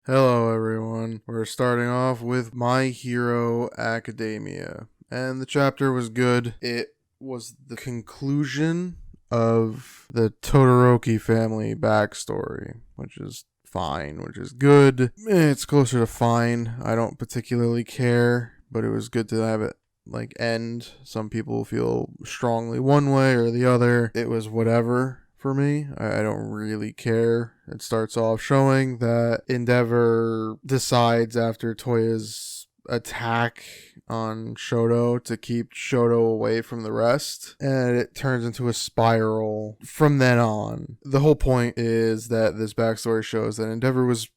Hello, everyone. We're starting off with My Hero Academia. And the chapter was good. It was the conclusion of the Todoroki family backstory, which is fine, which is good. It's closer to fine. I don't particularly care, but it was good to have it end. Some people feel strongly one way or the other. It was whatever for me. I don't really care. It starts off showing that Endeavor decides after Toya's attack on Shoto to keep Shoto away from the rest, and it turns into a spiral from then on. The whole point is that this backstory shows that Endeavor was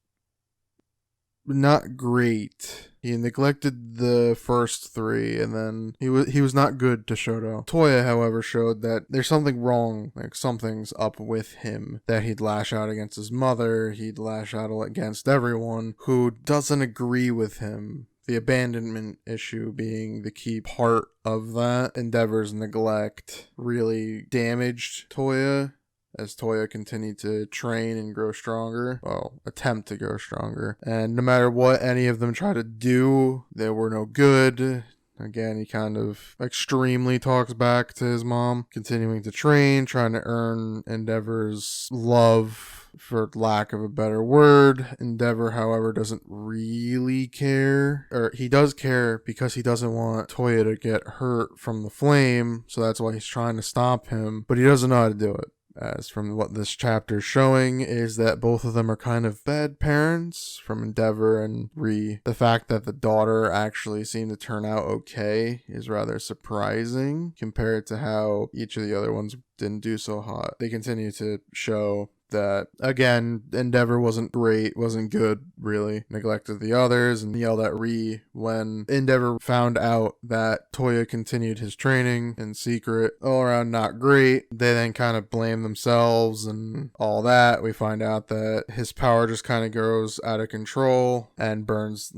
not great. He neglected the first three, and then he was not good to Shoto. Toya, however, showed that there's something wrong, like something's up with him, that he'd lash out against his mother, he'd lash out against everyone who doesn't agree with him. The abandonment issue being the key part of that. Endeavor's neglect really damaged Toya as Toya continued to train and grow stronger. Well, attempt to grow stronger. And no matter what any of them tried to do, they were no good. Again, he kind of extremely talks back to his mom, continuing to train, trying to earn Endeavor's love, for lack of a better word. Endeavor, however, doesn't really care. Or he does care because he doesn't want Toya to get hurt from the flame, so that's why he's trying to stop him, but he doesn't know how to do it. As from what this chapter is showing is that both of them are kind of bad parents from Endeavor and Ri. The fact that the daughter actually seemed to turn out okay is rather surprising compared to how each of the other ones didn't do so hot. They continue to show that, again, Endeavor wasn't great, wasn't good, really. Neglected the others and yelled at Ri when Endeavor found out that Toya continued his training in secret. All around not great. They then kind of blame themselves and all that. We find out that his power just kind of goes out of control and burns,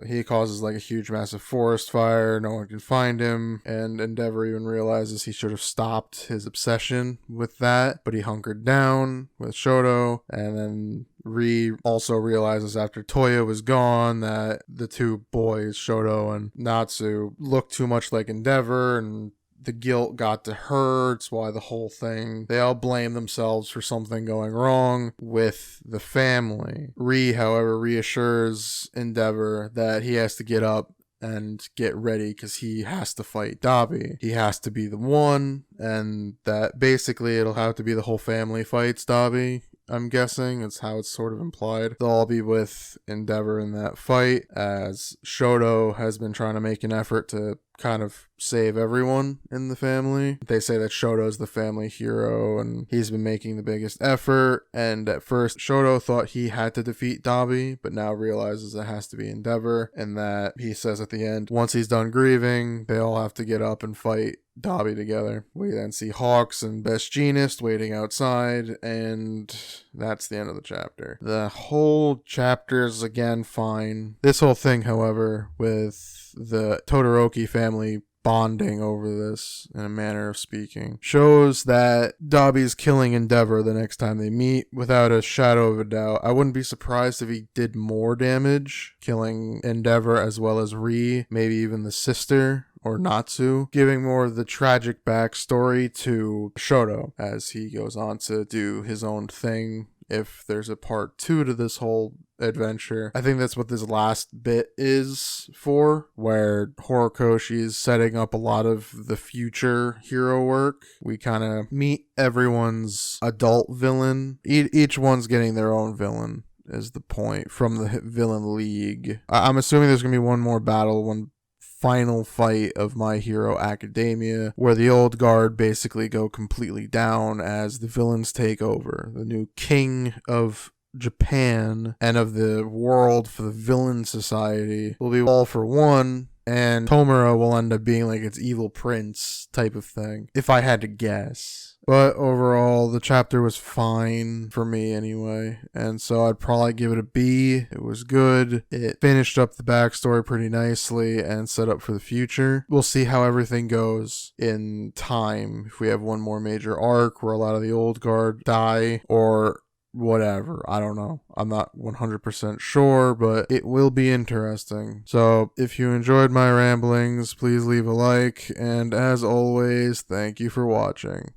he causes a huge massive forest fire. No one can find him, and Endeavor even realizes he should have stopped his obsession with that, but he hunkered down with Shoto, and then Ri also realizes after Toya was gone that the two boys, Shoto and Natsu, looked too much like Endeavor, and the guilt got to her. It's why the whole thing, they all blame themselves for something going wrong with the family. Ri, however, reassures Endeavor that he has to get up and get ready because he has to fight Dabi. He has to be the one, and that basically it'll have to be the whole family fights Dabi. I'm guessing it's how it's sort of implied. They'll all be with Endeavor in that fight, as Shoto has been trying to make an effort to kind of save everyone in the family. They say that Shoto's the family hero and he's been making the biggest effort, and at first Shoto thought he had to defeat Dabi, but now realizes it has to be Endeavor, and that he says at the end, once he's done grieving, they all have to get up and fight Dabi together. We then see Hawks and Best Jeanist waiting outside, and that's the end of the chapter. The whole chapter is again fine. This whole thing, however, with the Todoroki family bonding over this, in a manner of speaking, shows that Dabi's killing Endeavor the next time they meet, without a shadow of a doubt. I wouldn't be surprised if he did more damage, killing Endeavor as well as Ri, maybe even the sister, or Natsu, giving more of the tragic backstory to Shoto as he goes on to do his own thing. If there's a part 2 to this whole adventure, I think that's what this last bit is for, where Horikoshi is setting up a lot of the future hero work. We kind of meet everyone's adult villain. Each one's getting their own villain is the point from the villain league. I'm assuming there's gonna be one more battle, one final fight of My Hero Academia, where the old guard basically go completely down as the villains take over. The new king of Japan and of the world for the villain society will be all for one, and Tomura will end up being its evil prince type of thing, if I had to guess. But overall, the chapter was fine for me anyway, and so I'd probably give it a B. It was good. It finished up the backstory pretty nicely and set up for the future. We'll see how everything goes in time. If we have one more major arc where a lot of the old guard die, or whatever. I don't know. I'm not 100% sure, but it will be interesting. So if you enjoyed my ramblings, please leave a like, and as always, thank you for watching.